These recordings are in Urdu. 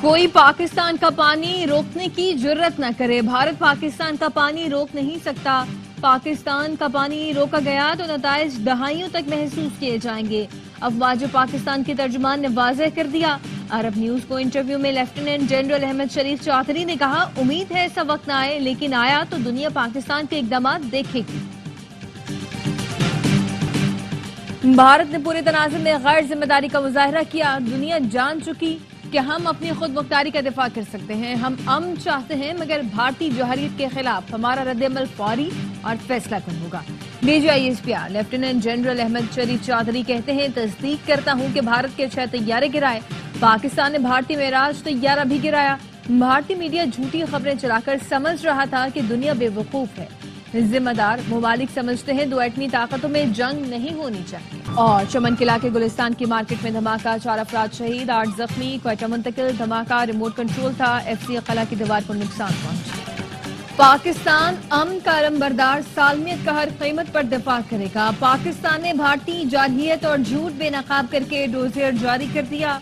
کوئی پاکستان کا پانی روکنے کی جرت نہ کرے، بھارت پاکستان کا پانی روک نہیں سکتا۔ پاکستان کا پانی روکا گیا تو نتائج دہائیوں تک محسوس کیے جائیں گے، افواج پاکستان کے ترجمان نے واضح کر دیا۔ عرب نیوز کو انٹرویو میں لیفٹیننٹ جنرل احمد شریف چودھری نے کہا، امید ہے ایسا وقت نہ آئے، لیکن آیا تو دنیا پاکستان کے اقدامات دیکھے گی۔ بھارت نے پورے تناظر میں غیر ذمہ داری کا مظاہرہ کیا، دنیا جان چکی کہ ہم اپنی خود مختاری کا دفاع کر سکتے ہیں، ہم امن چاہتے ہیں مگر بھارتی جوہریت کے خلاف ہمارا رد عمل فوری اور فیصلہ کن ہوگا۔ D G I S P R lieutenant general Ahmed Sharif Chaudhry کہتے ہیں، تصدیق کرتا ہوں کہ بھارت کے 6 طیارے گرائے، پاکستان نے بھارتی معراج طیارہ بھی گرایا۔ بھارتی میڈیا جھوٹی خبریں چلا کر سمجھ رہا تھا کہ دنیا بے وقوف ہے، ذمہ دار ممالک سمجھتے ہیں 2 ایٹمی طاقتوں میں جنگ نہیں ہونی چاہیے۔ اور چمن قلعہ کے گلستان کی مارکیٹ میں دھماکہ، 4 افراد شہید، 8 زخمی، کوئٹہ منتقل۔ دھماکہ ریموٹ کنٹرول تھا، ایف سی قلعہ کی دیوار کو نقصان پہنچا۔ پاکستان امن کا علمبردار، سالمیت کا ہر قیمت پر دفاع کرے گا۔ پاکستان نے بھارتی جارحیت اور جھوٹ بے نقاب کر کے ڈوزیر جاری کر دیا۔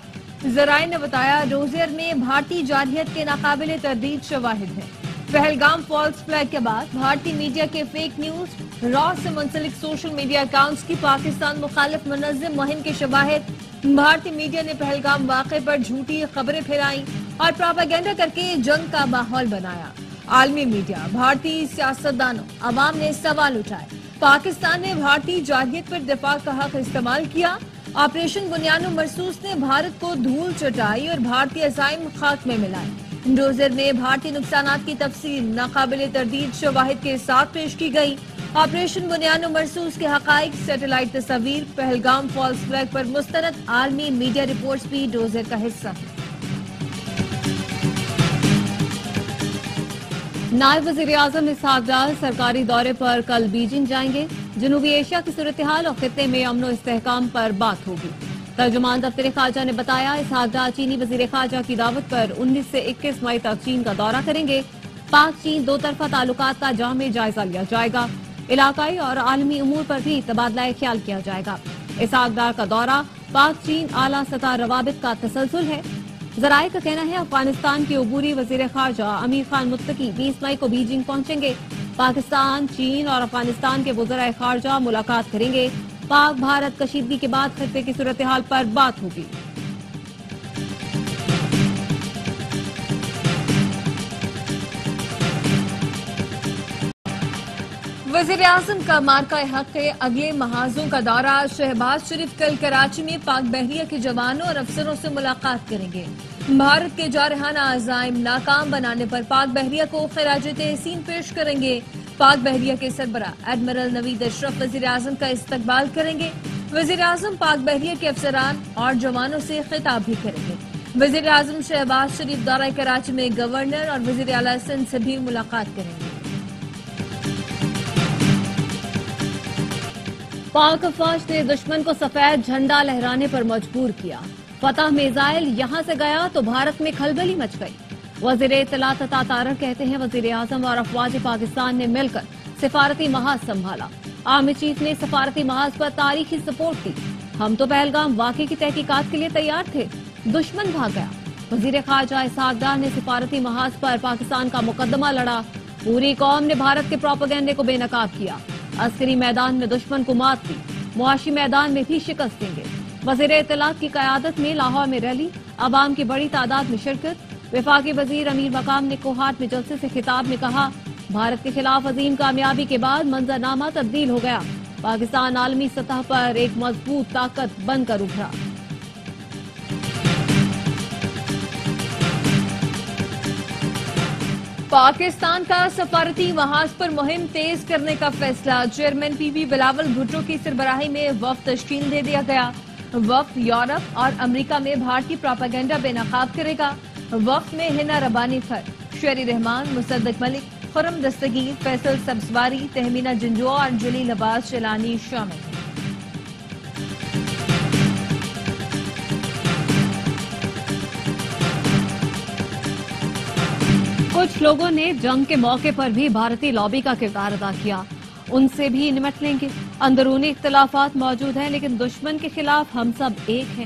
ذرائع نے بتایا، ڈوزیر میں بھارتی جارحیت کے ناقابل تردید شواہد ہیں۔ پہلگام فالس فلیگ کے بعد بھارتی میڈیا کے فیک نیوز، را سے منسلک سوشل میڈیا اکاؤنٹس کی پاکستان مخالف منظم مہم کے شواہد۔ بھارتی میڈیا نے پہلگام واقعے پر جھوٹی خبریں پھیلائیں اور پراپیگنڈا کر کے جنگ کا ماحول بنایا۔ عالمی میڈیا، بھارتی سیاستدانوں، عوام نے سوال اٹھائے۔ پاکستان نے بھارتی جارحیت پر دفاع کا حق استعمال کیا۔ آپریشن بنیان و مرصوص نے بھارت کو دھول چٹائی اور بھارتی عزائم خاک میں ملائے۔ ڈوزر میں بھارتی نقصانات کی تفصیل ناقابل تردید شواہد کے ساتھ پیش کی گئی۔ آپریشن بنیان و مرصوص کے حقائق، سیٹلائٹ تصاویر، پہلگام فالس فلیگ پر مستند عالمی میڈیا رپورٹس بھی ڈوزر کا حصہ ہیں۔ نائب وزیر اعظم اسحاق ڈار سرکاری دورے پر کل بیجنگ جائیں گے۔ جنوبی ایشیا کی صورتحال اور خطے میں امن و استحکام پر بات ہوگی۔ ترجمان دفتر خارجہ نے بتایا، اسحاق ڈار چینی وزیر خارجہ کی دعوت پر 19 سے 21 مئی تک چین کا دورہ کریں گے۔ پاک چین 2 طرفہ تعلقات کا جامع جائزہ لیا جائے گا۔ علاقائی اور عالمی امور پر بھی تبادلہ خیال کیا جائے گا۔ اسحاق ڈار کا دورہ پاک چین اعلیٰ سطح روابط کا تسلسل ہے۔ ذرائع کا کہنا ہے، افغانستان کے عبوری وزیر خارجہ امیر خان متقی 20 مئی کو بیجنگ پہنچیں گے۔ پاکستان، چین اور افغانستان کے وزرائے خارجہ ملاقات کریں گے۔ پاک بھارت کشیدگی کے بعد خطے کی صورتحال پر بات ہوگی۔ وزیر اعظم کا مارکہ حق ہے، اگلے محاذوں کا دورہ۔ شہباز شریف کل کراچی میں پاک بحریہ کے جوانوں اور افسروں سے ملاقات کریں گے۔ بھارت کے جارحانہ عزائم ناکام بنانے پر پاک بحریہ کو خراج تحسین پیش کریں گے۔ پاک بحریہ کے سربراہ ایڈمرل نوید اشرف وزیر اعظم کا استقبال کریں گے۔ وزیر اعظم پاک بحریہ کے افسران اور جوانوں سے خطاب بھی کریں گے۔ وزیر اعظم شہباز شریف دورہ کراچی میں گورنر اور وزیر اعلیٰ سندھ سے بھی ملاقات کریں گے۔ پاک افواج نے دشمن کو سفید جھنڈا لہرانے پر مجبور کیا۔ فتح میزائل یہاں سے گیا تو بھارت میں کھلبلی مچ گئی۔ وزیر اطلاعات عطا طارر کہتے ہیں، وزیر اعظم اور افواج پاکستان نے مل کر سفارتی محاذ سنبھالا۔ آرمی چیف نے سفارتی محاذ پر تاریخی سپورٹ دی۔ ہم تو پہلگام واقعے کی تحقیقات کے لیے تیار تھے، دشمن بھاگ گیا۔ وزیر خارجہ اسحاق ڈار نے سفارتی محاذ پر پاکستان کا مقدمہ لڑا۔ پوری قوم نے بھارت کے پروپیگنڈے کو بے نقاب کیا۔ عسکری میدان میں دشمن کو مات دی، معاشی میدان میں بھی شکست دیں گے۔ وزیر اطلاعات کی قیادت میں لاہور میں ریلی، عوام کی بڑی تعداد میں شرکت۔ وفاقی وزیر امیر مقام نے کوہاٹ میں جلسے سے خطاب میں کہا، بھارت کے خلاف عظیم کامیابی کے بعد منظرنامہ تبدیل ہو گیا۔ پاکستان عالمی سطح پر ایک مضبوط طاقت بن کر ابھرا۔ پاکستان کا سفارتی محاذ پر مہم تیز کرنے کا فیصلہ، چیئرمین پی وی بلاول بھٹو کی سربراہی میں وفد تشکیل دے دیا گیا۔ وفد یورپ اور امریکہ میں بھارتی پروپیگنڈا بے نقاب کرے گا۔ وفد میں ہنا ربانی فر، شیری رحمان، مصدق ملک، خرم دستگیر، فیصل سبزواری، تہمینہ جنجو اور جلیل عباس چیلانی شامل ہیں۔ کچھ لوگوں نے جنگ کے موقع پر بھی بھارتی لابی کا کردار ادا کیا، ان سے بھی نمٹ لیں گے۔ اندرونی اختلافات موجود ہیں لیکن دشمن کے خلاف ہم سب ایک ہیں۔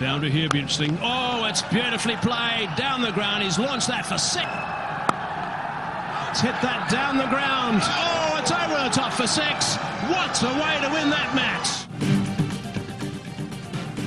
Boundary here be interesting. Oh, it's beautifully played down the ground. He's launched that for 6. It's hit that down the ground. Oh, it's over the top for 6. What a way to win that match.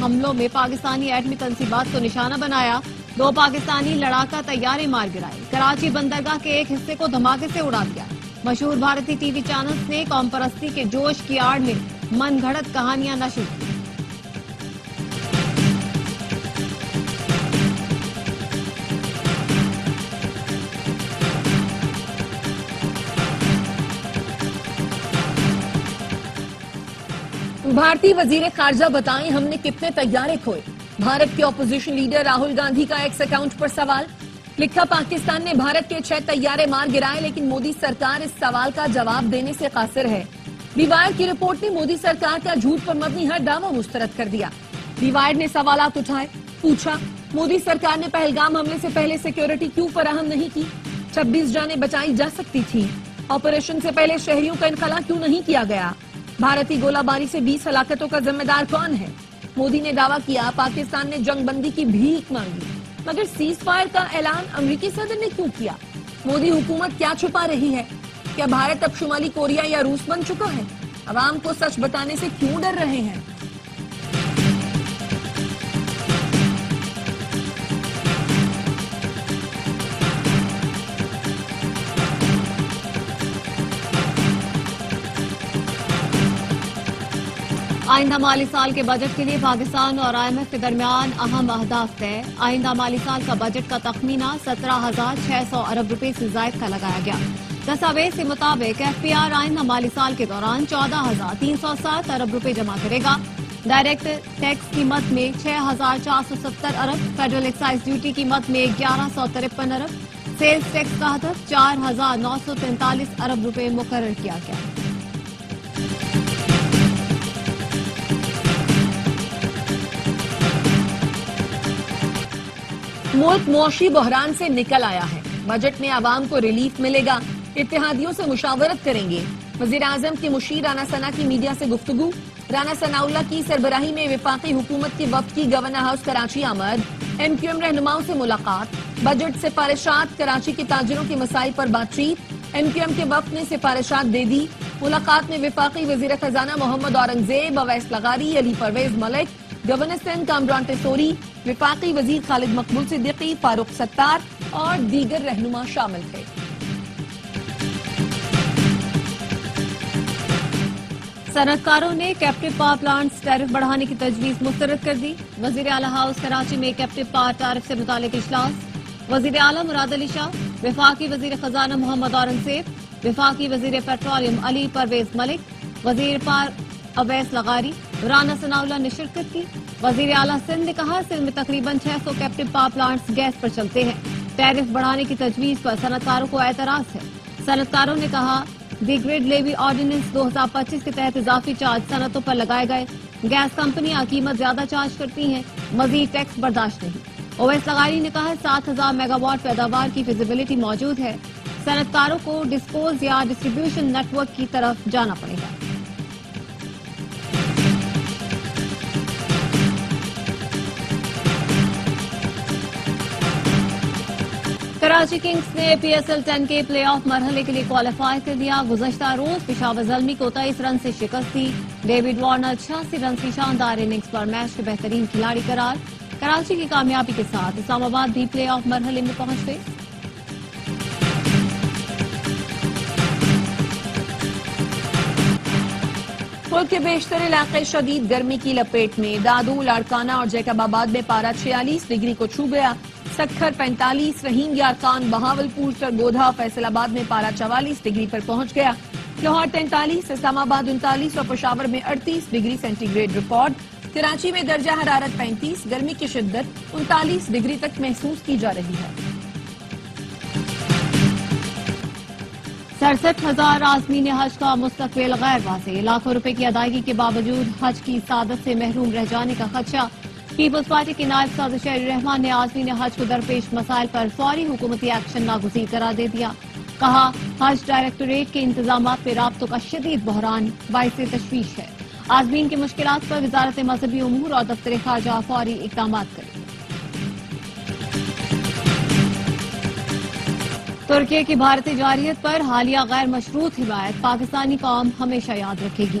حملوں میں پاکستانی ایٹمی تنصیبات کو نشانہ بنایا، 2 پاکستانی لڑاکا طیارے مار گرائے، کراچی بندرگاہ کے ایک حصے کو دھماکے سے اڑا دیا۔ مشہور بھارتی ٹی وی چینلز نے قوم پرستی کے جوش کی آڑ میں من گھڑت کہانیاں نشر کی۔ بھارتی وزیر خارجہ بتائیں ہم نے کتنے طیارے کھوئے؟ بھارت کے اپوزیشن لیڈر راہل گاندھی کا ایکس اکاؤنٹ پر سوال۔ لکھا پاکستان نے بھارت کے 6 طیارے مار گرائے، لیکن مودی سرکار اس سوال کا جواب دینے سے قاصر ہے۔ دی وائر کی رپورٹ نے مودی سرکار کا جھوٹ پر مبنی ہر دعویٰ مسترد کر دیا۔ دی وائر نے سوالات اٹھائے، پوچھا مودی سرکار نے پہلگام حملے سے پہلے سیکیورٹی کیوں فراہم نہیں کی؟ 26 جانیں بچائی جا سکتی تھی۔ آپریشن سے پہلے شہریوں کا انخلا کیوں نہیں کیا گیا؟ بھارتی گولہ باری سے 20 ہلاکتوں کا ذمہ دار کون ہے؟ مودی نے دعویٰ کیا پاکستان نے جنگ بندی کی بھیک مانگی، مگر سیز فائر کا اعلان امریکی صدر نے کیوں کیا؟ مودی حکومت کیا چھپا رہی ہے؟ کیا بھارت اب شمالی کوریا یا روس بن چکا ہے؟ عوام کو سچ بتانے سے کیوں ڈر رہے ہیں؟ آئندہ مالی سال کے بجٹ کے لیے پاکستان اور IMF کے درمیان اہم اہداف طے۔ آئندہ مالی سال کا بجٹ کا تخمینہ 17,600 ارب روپے سے زائد کا لگایا گیا۔ دستاویز کے مطابق FPR آئندہ مالی سال کے دوران 14,307 ارب روپے جمع کرے گا۔ ڈائریکٹ ٹیکس کی مد میں 6,470 ارب، فیڈرل ایکسائز ڈیوٹی کی مد میں 1,153 ارب، سیلز ٹیکس کا ہدف 4,943 ارب روپے مقرر کیا گیا۔ ملک معاشی بحران سے نکل آیا ہے، بجٹ میں عوام کو ریلیف ملے گا، اتحادیوں سے مشاورت کریں گے۔ وزیر اعظم کے مشیر رانا ثنا کی میڈیا سے گفتگو۔ رانا ثناء اللہ کی سربراہی میں وفاقی حکومت کے وفد کی گورنر ہاؤس کراچی آمد، MQM رہنماؤں سے ملاقات، بجٹ سفارشات، کراچی کے تاجروں کے مسائل پر بات چیت۔ MQM کے وفد نے سفارشات دے دی۔ ملاقات میں وفاقی وزیر خزانہ محمد اورنگزیب، اویس لغاری، علی پرویز ملک، گورنر سندھ کامران ٹیسوری، وفاقی وزیر خالد مقبول صدیقی، فاروق ستار اور دیگر رہنما شامل تھے۔ صنعت کاروں نے کیپٹیو پاور پلانٹس ٹیرف بڑھانے کی تجویز مسترد کر دی۔ وزیر اعلیٰ ہاؤس کراچی میں کیپٹیو پاور ٹیرف سے متعلق اجلاس۔ وزیر اعلیٰ مراد علی شاہ، وفاقی وزیر خزانہ محمد اورنگزیب، وفاقی وزیر پیٹرولیم علی پرویز ملک، وزیر پار اویس لغاری، رانا ثناء اللہ نے شرکت کی۔ وزیر اعلیٰ سندھ نے کہا سندھ میں تقریباً 600 کیپٹیو پاور پلانٹس گیس پر چلتے ہیں، ٹیرف بڑھانے کی تجویز پر صنعت کاروں کو اعتراض ہے۔ صنعت کاروں نے کہا دی گریڈ لیوی آرڈیننس 2025 کے تحت اضافی چارج صنعتوں پر لگائے گئے، گیس کمپنیاں قیمت زیادہ چارج کرتی ہیں، مزید ٹیکس برداشت نہیں۔ اویس لغاری نے کہا 7,000 میگا واٹ پیداوار کی فیزیبلٹی موجود ہے، صنعت کاروں کو ڈسپوز یا ڈسٹریبیوشن نیٹ ورک کی طرف جانا پڑے گا۔ کراچی کنگز نے PSL 10 کے پلے آف مرحلے کے لیے کوالیفائی کر لیا۔ گزشتہ روز پشاور زلمی کو 23 رن سے شکست دی۔ ڈیوڈ وارنر 86 رن کی شاندار اننگز پر میچ کے بہترین کھلاڑی قرار۔ کراچی کی کامیابی کے ساتھ اسلام آباد بھی پلے آف مرحلے میں پہنچ گئے۔ ملک کے بیشتر علاقے شدید گرمی کی لپیٹ میں۔ دادو، لاڑکانہ اور جیکب آباد میں پارہ 46 ڈگری کو چھو گیا۔ سکھر 45، رحیم یار خان، بہاولپور، سرگودھا، فیصل آباد میں پارہ 44 ڈگری پر پہنچ گیا۔ لاہور 43، اسلام آباد 39 اور پشاور میں 38 degree centigrade record. Karachi میں درجہ حرارت 35، گرمی کی شدت 39 ڈگری تک محسوس کی جا رہی ہے۔ 67,000 عازمین حج کا مستقبل غیر واضح۔ لاکھوں روپے کی ادائیگی کے باوجود حج کی سعادت سے محروم رہ جانے کا خدشہ۔ پیپلز پارٹی کے نائب صدر شہری رحمان نے عازمین حج کو درپیش مسائل پر فوری حکومتی ایکشن ناگزیر قرار دے دیا۔ کہا حج ڈائریکٹوریٹ کے انتظامات پہ رابطوں کا شدید بحران باعث تشویش ہے۔ عازمین کی مشکلات پر وزارت مذہبی امور اور دفتر خارجہ فوری اقدامات کرے۔ ترکی کی بھارتی جارحیت پر حالیہ غیر مشروط حمایت پاکستانی قوم ہمیشہ یاد رکھے گی۔